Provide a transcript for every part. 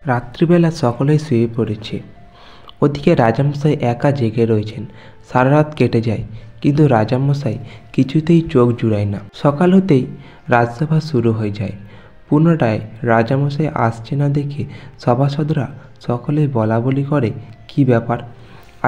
রাত্রিবেলা সকলেই শুয়ে পড়েছে। ওদিকে রাজামশাই একা জেগে রয়েছেন। সারা রাত কেটে যায়, কিন্তু রাজামশাই কিছুতেই চোখ জুড়ায় না। সকাল হতেই রাজসভা শুরু হয়ে যায়। পুনরায় রাজামশাই আসছে না দেখে সভাসদরা সকলেই বলা বলি করে, কি ব্যাপার,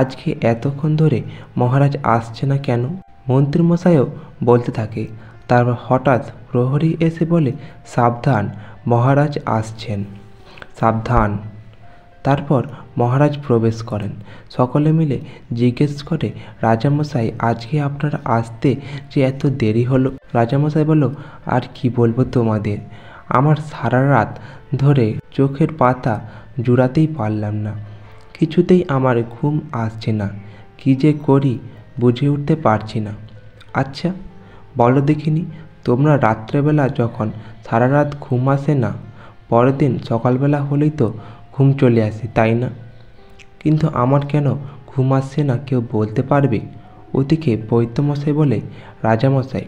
আজকে এতক্ষণ ধরে মহারাজ আসছে না কেন? মন্ত্রীমশাইও বলতে থাকে। তারপর হঠাৎ প্রহরী এসে বলে, সাবধান, মহারাজ আসছেন, সাবধান। তারপর মহারাজ প্রবেশ করেন। সকলে মিলে জিজ্ঞেস করে, রাজামশাই আজকে আপনার আসতে যে এত দেরি হলো? রাজামশাই বলল, আর কি বলবো তোমাদের, আমার সারা রাত ধরে চোখের পাতা জুড়াতেই পারলাম না, কিছুতেই আমার ঘুম আসছে না, কি যে করি বুঝে উঠতে পারছি না। আচ্ছা বলো দেখিনি, তোমরা রাত্রেবেলা যখন সারা রাত ঘুম আসে না, পরের দিন সকালবেলা হলেই তো ঘুম চলে আসে, তাই না? কিন্তু আমার কেন ঘুম আসছে না কেউ বলতে পারবে? ওদিকে বৈদ্যমশাই বলে, রাজামশাই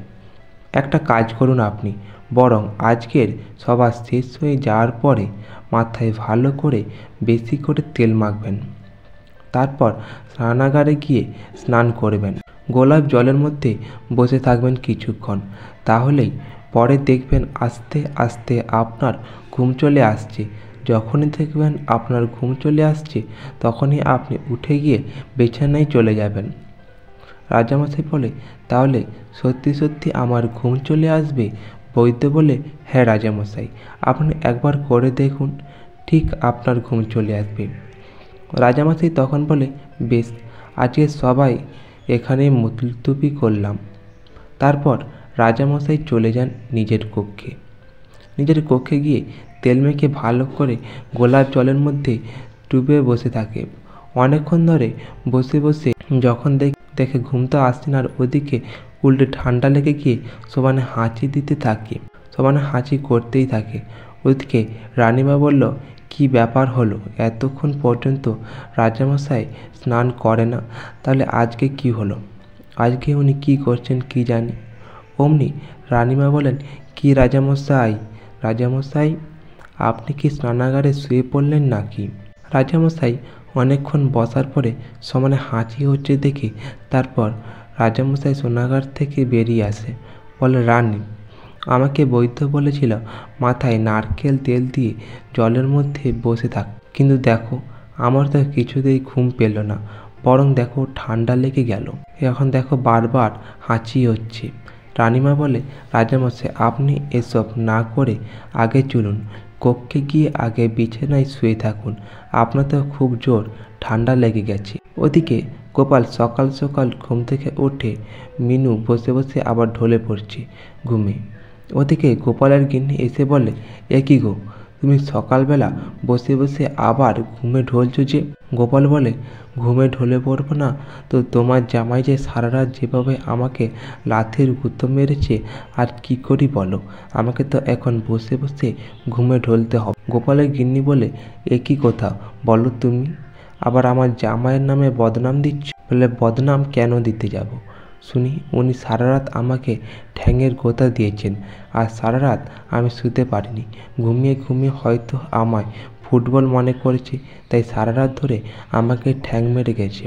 একটা কাজ করুন আপনি, বরং আজকের সভা শেষ হয়ে যাওয়ার পরে মাথায় ভালো করে বেশি করে তেল মাখবেন, তারপর স্নানাগারে গিয়ে স্নান করবেন, গোলাপ জলের মধ্যে বসে থাকবেন কিছুক্ষণ, তাহলেই পরে দেখবেন আস্তে আস্তে আপনার ঘুম চলে আসছে। যখনই দেখবেন আপনার ঘুম চলে আসছে, তখনই আপনি উঠে গিয়ে বিছানায় চলে যাবেন। রাজামশাই বলে, তাহলে সত্যি সত্যি আমার ঘুম চলে আসবে? বৈদ্য বলে, হ্যাঁ রাজামশাই, আপনি একবার করে দেখুন, ঠিক আপনার ঘুম চলে আসবে। রাজামশাই তখন বলে, বেশ, আজকে সবাই এখানেই মুলতুবি করলাম। তারপর রাজামশাই চলে যান নিজের কক্ষে। নিজের কক্ষে গিয়ে তেল মেখে ভালো করে গোলাপ জলের মধ্যে ডুবে বসে থাকে। অনেকক্ষণ ধরে বসে বসে যখন দেখে ঘুম তো আসছে না, আর ওদিকে উল্টে ঠান্ডা লেগে গিয়ে সমানে হাঁচি দিতে থাকে, সমানে হাঁচি করতেই থাকে। ওদিকে রানীমা বলল, কি ব্যাপার হলো, এতক্ষণ পর্যন্ত রাজামশাই স্নান করে না, তাহলে আজকে কি হলো? আজকে উনি কি করছেন কি জানি। অমনি রানীমা বলেন, কি রাজামশাই, রাজামশাই আপনি কি স্নানাগারে শুয়ে পড়লেন নাকি? রাজামশাই অনেকক্ষণ বসার পরে সমানে হাঁচি হচ্ছে দেখে তারপর রাজামশাই স্নানাগার থেকে বেরিয়ে আসে। বলে, রানী, আমাকে বৈদ্য বলেছিল মাথায় নারকেল তেল দিয়ে জলের মধ্যে বসে থাক, কিন্তু দেখো আমার তো কিছুতেই ঘুম পেল না, বরং দেখো ঠান্ডা লেগে গেল, এখন দেখো বারবার হাঁচি হচ্ছে। রানীমা বলে, রাজামশাই আপনি এসব না করে আগে চলুন, কক্ষে গিয়ে আগে বিছানায় শুয়ে থাকুন, আপনার তো খুব জোর ঠান্ডা লেগে গেছে। ওদিকে গোপাল সকাল সকাল ঘুম থেকে উঠে মিনু বসে বসে আবার ঢলে পড়ছে ঘুমে। ওদিকে গোপালের গিন্নি এসে বলে, এ কি গো, তুমি সকালবেলা বসে বসে আবার ঘুমে ঢলছো যে? গোপাল বলে, ঘুমে ঢলে পড়বো না তো তোমার জামাই যে সারা রাত যেভাবে আমাকে লাথির গুঁতো মেরেছে, আর কি করি বলো, আমাকে তো এখন বসে বসে ঘুমে ঢলতে হবে। গোপালের গিন্নি বলে, এ কি কথা বলো তুমি, আবার আমার জামাইয়ের নামে বদনাম দিচ্ছ? বলে, বদনাম কেন দিতে যাব শুনি, উনি সারা রাত আমাকে ঠ্যাঙের গোতা দিয়েছেন, আর সারা রাত আমি শুতে পারিনি, ঘুমিয়ে ঘুমিয়ে হয়তো আমায় ফুটবল মনে করেছে, তাই সারা রাত ধরে আমাকে ঠ্যাং মেরে গেছে।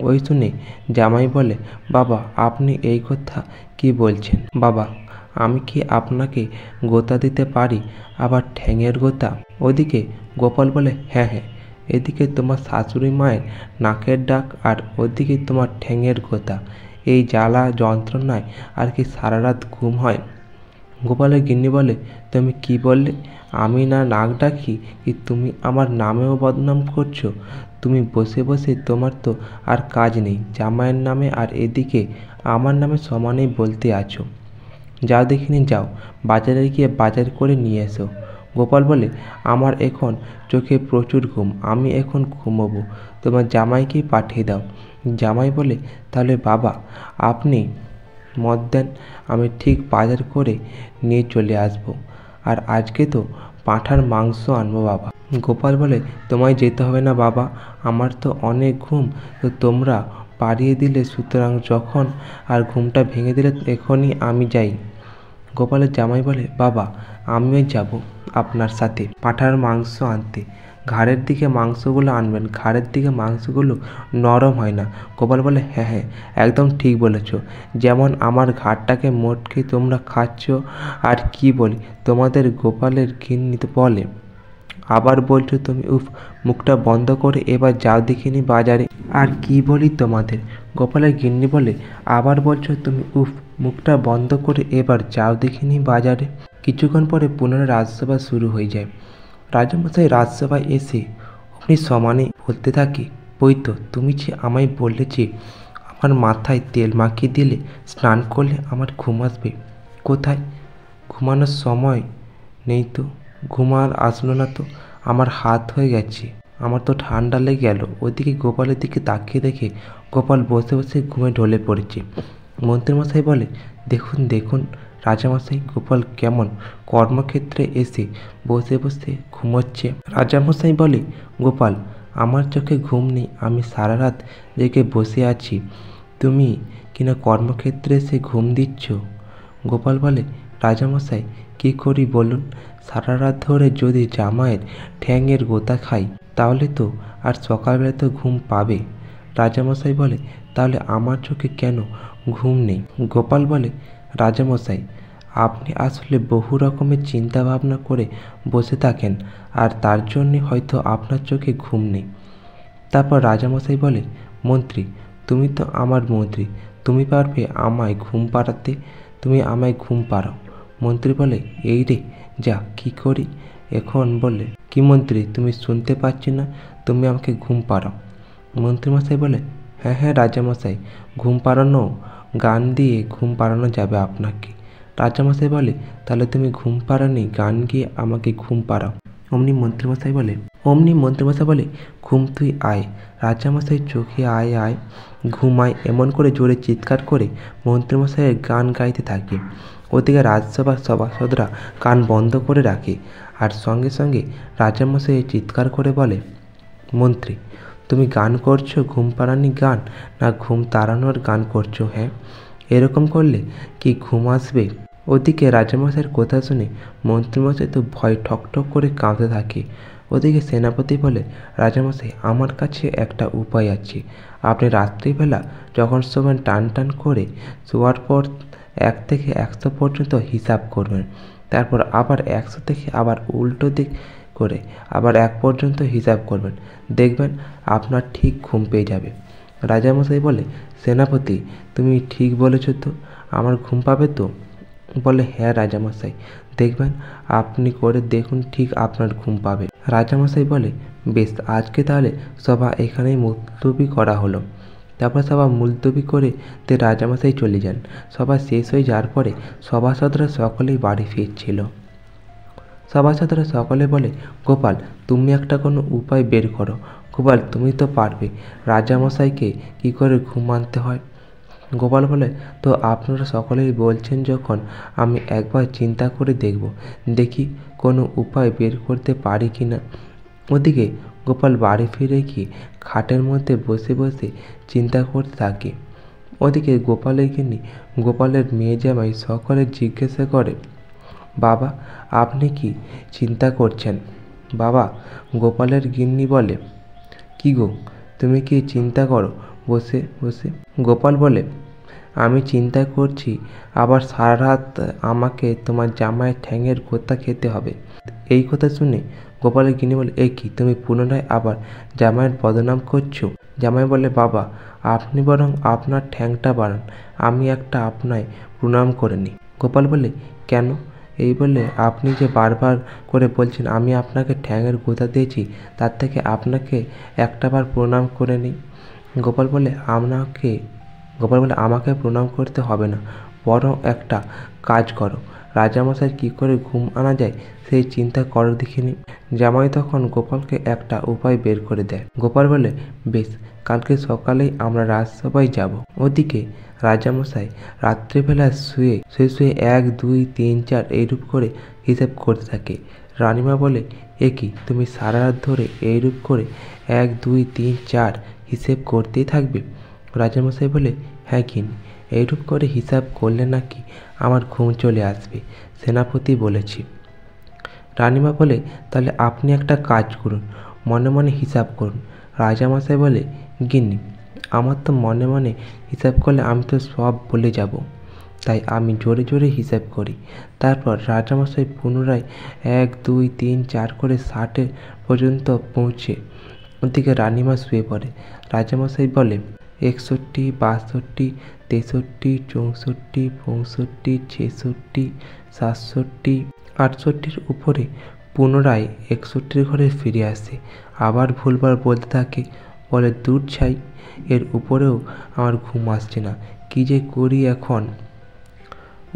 ওই শুনে জামাই বলে, বাবা আপনি এই কথা কি বলছেন? বাবা আমি কি আপনাকে গোতা দিতে পারি, আবার ঠ্যাঙের গোতা? ওদিকে গোপাল বলে, হ্যাঁ হ্যাঁ, এদিকে তোমার শাশুড়ি মায়ের নাকের ডাক, আর ওদিকে তোমার ঠ্যাঙের গোতা, এই জ্বালা যন্ত্রণায় আর কি সারা রাত ঘুম হয়? গোপালের গিন্নি বলে, তুমি কি বললে, আমি না নাক ডাকি, কি তুমি আমার নামেও বদনাম করছো? তুমি বসে বসে তোমার তো আর কাজ নেই, জামাইয়ের নামে আর এদিকে আমার নামে সমানেই বলতে আছো। যাও দেখিনি, যাও বাজারে গিয়ে বাজার করে নিয়ে এসো। গোপাল বলে, আমার এখন চোখে প্রচুর ঘুম, আমি এখন ঘুমোবো, তোমার জামাইকেই পাঠিয়ে দাও। জামাই বলে, তাহলে বাবা আপনি মত দেন, আমি ঠিক বাজার করে নিয়ে চলে আসবো, আর আজকে তো পাঁঠার মাংস আনবো বাবা। গোপাল বলে, তোমায় যেতে হবে না বাবা, আমার তো অনেক ঘুম, তো তোমরা পাড়িয়ে দিলে, সুতরাং যখন আর ঘুমটা ভেঙে দিলে এখনই আমি যাই। গোপালের জামাই বলে, বাবা আমিও যাব আপনার সাথে পাঁঠার মাংস আনতে। ঘাড়ের দিকে মাংসগুলো আনবেন, ঘাড়ের দিকে মাংসগুলো নরম হয় না। গোপাল বলে, হ্যাঁ হ্যাঁ, একদম ঠিক বলেছ। যেমন আমার ঘাড়টাকে মোটকে তোমরা খাচ্ছ। আর কি বলি, তোমাদের গোপালের গিন্নি তো বলে, আবার বলছো তুমি, উফ, মুখটা বন্ধ করে এবার যাও দেখিনি বাজারে। আর কি বলি তোমাদের, গোপালের গিন্নি বলে, আবার বলছো তুমি, উফ, মুখটা বন্ধ করে এবার যাও দেখিনি বাজারে। কিছুক্ষণ পরে পুনরায় রাজসভা শুরু হয়ে যায়। রাজামশাই রাজসভায় এসে অমনি সমানে বলতে থাকে, ওই তো, তুমি যে আমায় বললে যে আমার মাথায় তেল মাখিয়ে দিলে স্নান করলে আমার ঘুম আসবে, কোথায়? ঘুমানোর সময় নেই তো, ঘুম আর আসলো না তো, আমার হাত হয়ে গেছে, আমার তো ঠান্ডা লেগে গেল। ওদিকে গোপালের দিকে তাকিয়ে দেখে গোপাল বসে বসে ঘুমে ঢলে পড়েছে। মন্ত্রীমশাই বলে, দেখুন দেখুন রাজামশাই, গোপাল কেমন কর্মক্ষেত্রে এসে বসে বসে ঘুমোচ্ছে। রাজামশাই বলে, গোপাল, আমার চোখে ঘুম নেই, আমি সারা রাত জেগে বসে আছি, তুমি কিনা কর্মক্ষেত্রে এসে ঘুম দিচ্ছ। গোপাল বলে, রাজামশাই, কী করি বলুন, সারা রাত ধরে যদি জামাইয়ের ঠ্যাঙের গোতা খাই তাহলে তো আর সকালবেলা তো ঘুম পাবে। রাজামশাই বলে, তাহলে আমার চোখে কেন ঘুম নেই? গোপাল বলে, রাজামশাই, আপনি আসলে বহু রকমের চিন্তা ভাবনা করে বসে থাকেন, আর তার জন্যে হয়তো আপনার চোখে ঘুম নেই। তারপর রাজামশাই বলে, মন্ত্রী, তুমি তো আমার মন্ত্রী, তুমি পারবে আমায় ঘুম পাড়াতে, তুমি আমায় ঘুম পাড়াও। মন্ত্রী বলে, এই রে যা, কি করি এখন? বলে, কি মন্ত্রী, তুমি শুনতে পাচ্ছি না, তুমি আমাকে ঘুম পাড়াও। মন্ত্রীমশাই বলে, হ্যাঁ হ্যাঁ রাজামশাই, ঘুম পাড়ানো, গান দিয়ে ঘুম পাড়ানো যাবে আপনাকে। রাজামশাই বলে, তাহলে তুমি ঘুম পাড়ানি গান গিয়ে আমাকে ঘুম পাড়াও। অমনি মন্ত্রীমশাই বলে, ঘুম তুই আয়। রাজামশাই চোখে আয় আয়, ঘুমায়, এমন করে জোরে চিৎকার করে মন্ত্রীমশাইয়ের গান গাইতে থাকে। ওদিকে রাজসভার সভাসদরা কান বন্ধ করে রাখে, আর সঙ্গে সঙ্গে রাজামশাই চিৎকার করে বলে, মন্ত্রী, তুমি গান করছো ঘুম পাড়ানি গান, না ঘুম তাড়ানোর গান করছো? হ্যাঁ, এরকম করলে কি ঘুম আসবে? ওদিকে রাজামশাইয়ের কথা শুনে মন্ত্রীমশাই তো ভয় ঠকঠক করে কাঁপতে থাকে। ওদিকে সেনাপতি বলে, রাজামশাই, আমার কাছে একটা উপায় আছে। আপনি রাত্রিবেলা যখন শোবেন টান টান করে শোয়ার পর 1 থেকে 100 পর্যন্ত হিসাব করবেন, তারপর আবার 100 থেকে আবার উল্টো দিক করে আবার 1 পর্যন্ত হিসাব করবেন, দেখবেন আপনার ঠিক ঘুম পেয়ে যাবে। রাজামশাই বলে, সেনাপতি, তুমি ঠিক বলেছ তো, আমার ঘুম পাবে তো? বলে, হ্যাঁ রাজামশাই, দেখবেন, আপনি করে দেখুন, ঠিক আপনার ঘুম পাবে। রাজামশাই বলে, বেশ, আজকে তাহলে সভা এখানেই মুলতবি করা হলো। তারপর সভা মুলতবি করে রাজামশাই চলে যান। সভা শেষ হয়ে যাওয়ার পরে সভাসদরা সকলেই বাড়ি ফিরছিল। সভাসদরা সকলে বলে, গোপাল, তুমি একটা কোনো উপায় বের করো। গোপাল, তুমি তো পারবে, রাজামশাইকে কি করে ঘুম আনতে হয়। গোপাল বলে, তো আপনারা সকলেই বলছেন যখন, আমি একবার চিন্তা করে দেখব, দেখি কোনো উপায় বের করতে পারি কি না। ওদিকে গোপাল বাড়ি ফিরে গিয়ে খাটের মধ্যে বসে বসে চিন্তা করতে থাকে। ওদিকে গোপালের গিন্নি গোপালের মেয়ে জামাই সকলে জিজ্ঞাসা করে, বাবা, আপনি কি চিন্তা করছেন? বাবা, গোপালের গিন্নি বলে, কি গো, তুমি কি চিন্তা করো বসে বসে? গোপাল বলে, আমি চিন্তা করছি আবার সারা রাত আমাকে তোমার জামাইয়ের ঠ্যাঙের গোতা খেতে হবে। এই কথা শুনে গোপালের গিন্নি বলে, এ কি, তুমি পুনরায় আবার জামাইয়ের বদনাম করছো? জামাই বলে, বাবা, আপনি বরং আপনার ঠ্যাংটা বাড়ান, আমি একটা আপনায় প্রণাম করে নিই। গোপাল বলে, কেন? এই বলে আপনি যে বারবার করে বলছেন আমি আপনাকে ঠ্যাঙের গোতা দিয়েছি, তার থেকে আপনাকে একটাবার প্রণাম করে নিই। গোপাল বলে, আমাকে প্রণাম করতে হবে না, বরং একটা কাজ করো, রাজামশাই কী করে ঘুম আনা যায় সেই চিন্তা করো দেখিনি। জামাই তখন গোপালকে একটা উপায় বের করে দেয়। গোপাল বলে, বেশ, কালকে সকালেই আমরা রাজসভায় যাব। ওদিকে রাজামশাই রাত্রিবেলা শুয়ে 1 2 3 4 এইরূপ করে হিসেব করতে থাকে। রানীমা বলে, এ কি, তুমি সারা রাত ধরে এইরূপ করে 1 2 3 4 হিসেব করতেই থাকবে? রাজামশাই বলে, হ্যাঁ গিন্নি, এইরূপ করে হিসাব করলে নাকি আমার ঘুম চলে আসবে, সেনাপতি বলেছি। রানীমা বলে, তাহলে আপনি একটা কাজ করুন, মনে মনে হিসাব করুন। রাজামশাই বলে, গিন্নি, আমার তো মনে মনে হিসাব করলে আমি তো সব বলে যাব, তাই আমি জোরে জোরে হিসাব করি। তারপর রাজামশাই পুনরায় 1 2 3 4 করে 60 পর্যন্ত পৌঁছে ওদিকে রানীমা শুয়ে পড়ে। রাজামশাই বলে, 61 62 63 64 65 66 67 68 উপরে পুনরায় 61 ঘরে ফিরে আসে। আবার ভুলবার বলতে থাকে, বলে, দূর ছাই, এর উপরেও আমার ঘুম আসছে না, কী যে করি এখন।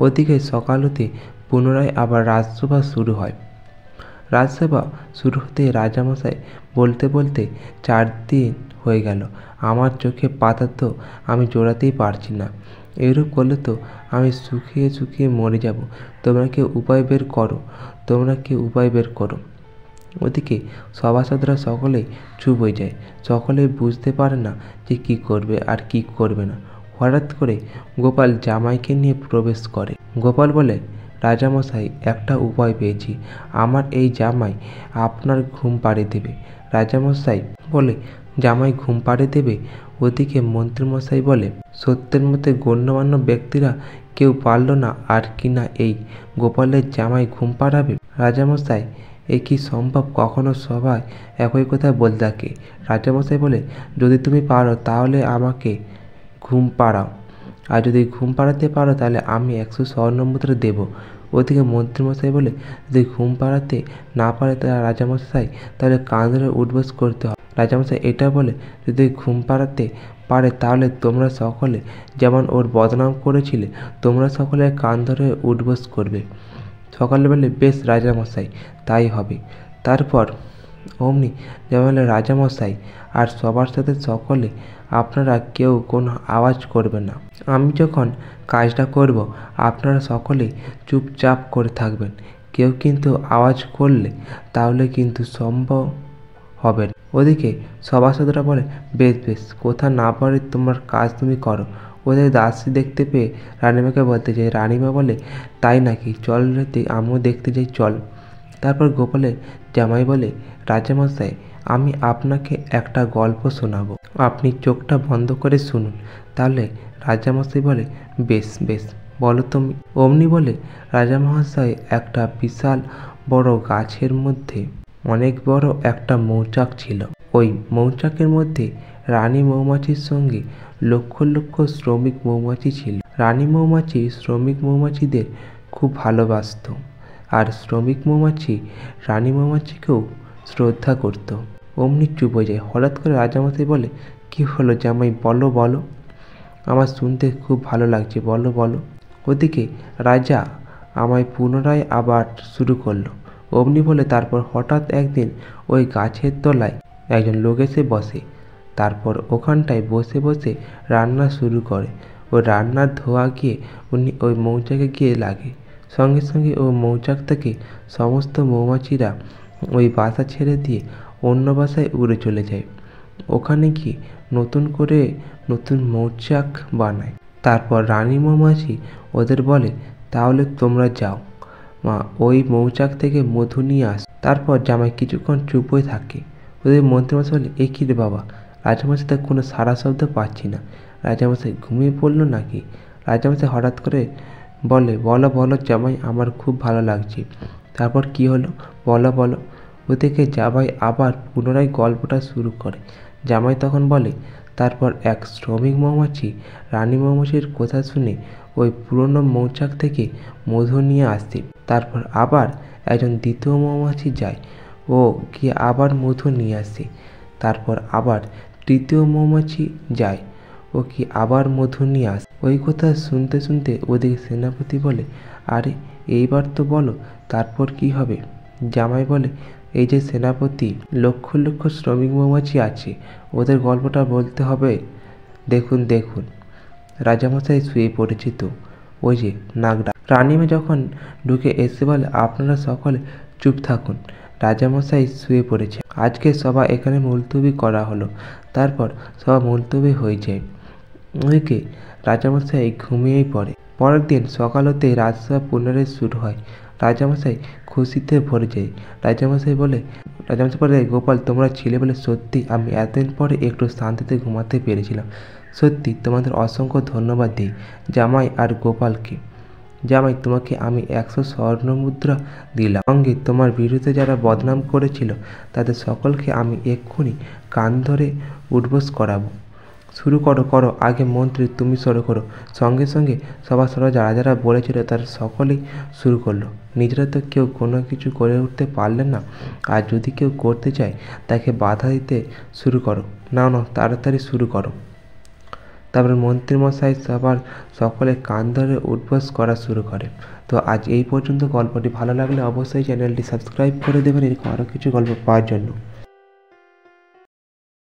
ওদিকে সকাল হতে পুনরায় আবার রাজসভা শুরু হয়। রাজসভা শুরু হতে রাজামশাই বলতে বলতে 4 দিন হয়ে গেল, আমার চোখে পাতা তো আমি জোড়াতেই পারছি না, এরূপ করলে তো আমি শুকিয়ে শুকিয়ে মরে যাব, তোমরা কেউ উপায় বের করো, তোমরা কেউ উপায় বের করো। ওদিকে সভাসদরা সকলেই চুপ হয়ে যায়, সকলেই বুঝতে পারে না যে কী করবে আর কি করবে না। হঠাৎ করে গোপাল জামাইকে নিয়ে প্রবেশ করে। গোপাল বলে, রাজামশাই, একটা উপায় পেয়েছি, আমার এই জামাই আপনার ঘুম পাড়িয়ে দেবে। রাজামশাই বলে, জামাই ঘুম পাড়িয়ে দেবে? ওদিকে মন্ত্রীমশাই বলে, সত্যের মধ্যে গণ্যমান্য ব্যক্তিরা কেউ পারল না আর কি না এই গোপালের জামাই ঘুম পাড়াবে? রাজামশাই, এ কি সম্ভব? কখনো সবাই একই কথা বলতে থাকে। রাজামশাই বলে, যদি তুমি পারো তাহলে আমাকে ঘুম পাড়াও, আর যদি ঘুম পাড়াতে পারো তাহলে আমি 100 স্বর্ণমুদ্রা দেব। ওদিকে মন্ত্রীমশাই বলে, যদি ঘুম পাড়াতে না পারে রাজামশাই, তাহলে কান ধরে উঠবোস করতে হবে। রাজামশাই এটা বলে, যদি ঘুম পাড়াতে পারে তাহলে তোমরা সকলে যেমন ওর বদনাম করেছিলে, তোমরা সকলে কান ধরে উঠবোস করবে। সকালে বলে, বেশ রাজামশাই, তাই হবে। তারপর অমনি যেমন রাজামশাই আর সবার সাথে সকলে, আপনারা কেউ কোনো আওয়াজ করবে না, আমি যখন কাজটা করব আপনারা সকলেই চুপচাপ করে থাকবেন, কেউ কিন্তু আওয়াজ করলে তাহলে কিন্তু সম্ভব হবে না। ওদিকে সভাসদরা বলে, বেশ বেশ, কোথা না পারে তোমার কাজ তুমি করো। ওদের দাসী দেখতে পেয়ে রানীমাকে বলতে চাই। রানীমা বলে, তাই নাকি, চল রে, আমিও দেখতে যাই, চল। তারপর গোপালের জামাই বলে, রাজামশাই, আমি আপনাকে একটা গল্প শোনাবো, আপনি চোখটা বন্ধ করে শুনুন। তাহলে রাজামশাই বলে, বেশ বেশ, বলো তুমি। অমনি বলে, রাজামহাশয়, একটা বিশাল বড় গাছের মধ্যে অনেক বড় একটা মৌচাক ছিল। ওই মৌচাকের মধ্যে রানী মৌমাছির সঙ্গে লক্ষ লক্ষ শ্রমিক মৌমাছি ছিল। রানী মৌমাছি শ্রমিক মৌমাছিদের খুব ভালোবাসত, আর শ্রমিক মৌমাছি রানী মৌমাছিকেও শ্রদ্ধা করত। অমনি চুপ হয়ে যায়। হঠাৎ করে রাজামশাই বলে, কি হলো জামাই, বলো বলো, আমার শুনতে খুব ভালো লাগছে, বলো বলো। ওদিকে রাজা আমায় পুনরায় আবার শুরু করলো। অমনি বলে, তারপর হঠাৎ একদিন ওই গাছের তলায় একজন লোক এসে বসে। তারপর ওখানটায় বসে বসে রান্না শুরু করে। ওই রান্নার ধোঁয়া গিয়ে উনি ওই মৌচাকে গিয়ে লাগে। সঙ্গে সঙ্গে ওই মৌচাক থেকে সমস্ত মৌমাছিরা ওই বাসা ছেড়ে দিয়ে অন্য বাসায় উড়ে চলে যায়। ওখানে গিয়ে নতুন করে নতুন মৌচাক বানায়। তারপর রানী মৌমাছি ওদের বলে, তাহলে তোমরা যাও মা, ওই মৌচাক থেকে মধু নিয়ে আস। তারপর জামাই কিছুক্ষণ চুপ হয়ে থাকে। ওদের মন্ত্রীমশাই বলে, এ কী রে বাবা, রাজামশাই তার কোনো সারা শব্দ পাচ্ছি না, রাজামশাই ঘুমিয়ে পড়লো নাকি? রাজামশাই হঠাৎ করে বলে, বলো বলো জামাই, আমার খুব ভালো লাগছে। তারপর কি হলো বলো বলো। ওদিকে জামাই আবার পুনরায় গল্পটা শুরু করে। জামাই তখন বলে, তারপর এক শ্রমিক মৌমাছি রানী মৌমাছির কথা শুনে ওই পুরনো মৌচাক থেকে মধু নিয়ে আসে। তারপর আবার একজন দ্বিতীয় মৌমাছি যায়, ও গিয়ে আবার মধু নিয়ে আসে। তারপর আবার তৃতীয় মৌমাছি যায়, ও কি আবার মধু নিয়ে আসে। ওই কথা শুনতে শুনতে ওদিকে সেনাপতি বলে, আরে এইবার তো বলো তারপর কি হবে। জামাই বলে, এই যে সেনাপতি, লক্ষ লক্ষ শ্রমিক মৌমাছি আছে, ওদের গল্পটা বলতে হবে। দেখুন দেখুন, রাজামশাই শুয়ে পড়েছে তো, ওই যে নাগরা। রানীমা যখন ঢুকে এসে বলে, আপনারা সকলে চুপ থাকুন, রাজামশাই শুয়ে পড়েছে, আজকে সভা এখানে মুলতবি করা হলো। তারপর সভা মুলতবি হয়ে যায়। ওইদিকে রাজামশাই ঘুমিয়েই পড়ে। পরের দিন সকাল হতেই রাজসভা পুনরায় শুরু হয়। রাজামশাই খুশিতে ভরে যায়। রাজামশাই বলে, গোপাল তোমরা ছিলে বলে সত্যি আমি এতদিন পরে একটু শান্তিতে ঘুমাতে পেরেছিলাম। সত্যি তোমাদের অসংখ্য ধন্যবাদ দিই জামাই আর গোপালকে। জামাই তোমাকে আমি 100 স্বর্ণমুদ্রা দিলাম, সঙ্গে তোমার বিরুদ্ধে যারা বদনাম করেছিল তাদের সকলকে আমি এক্ষুনি কান ধরে উঠবোস করাবো। শুরু করো আগে মন্ত্রী তুমি শুরু করো। সঙ্গে সঙ্গে সভা যারা যারা বলেছিল তারা সকলেই শুরু করলো। নিজেরা তো কেউ কোনো কিছু করে উঠতে পারলেন না, আর যদি কেউ করতে চায় তাকে বাধা দিতে শুরু করো। নাও তাড়াতাড়ি শুরু করো। তারপর মন্ত্রীমশাই সবার সকলে কান ধরে উঠবোস করা শুরু করে। তো আজ এই পর্যন্ত। গল্পটি ভালো লাগলে অবশ্যই চ্যানেলটি সাবস্ক্রাইব করে দেবেন এরকম আরও কিছু গল্প পাওয়ার জন্য।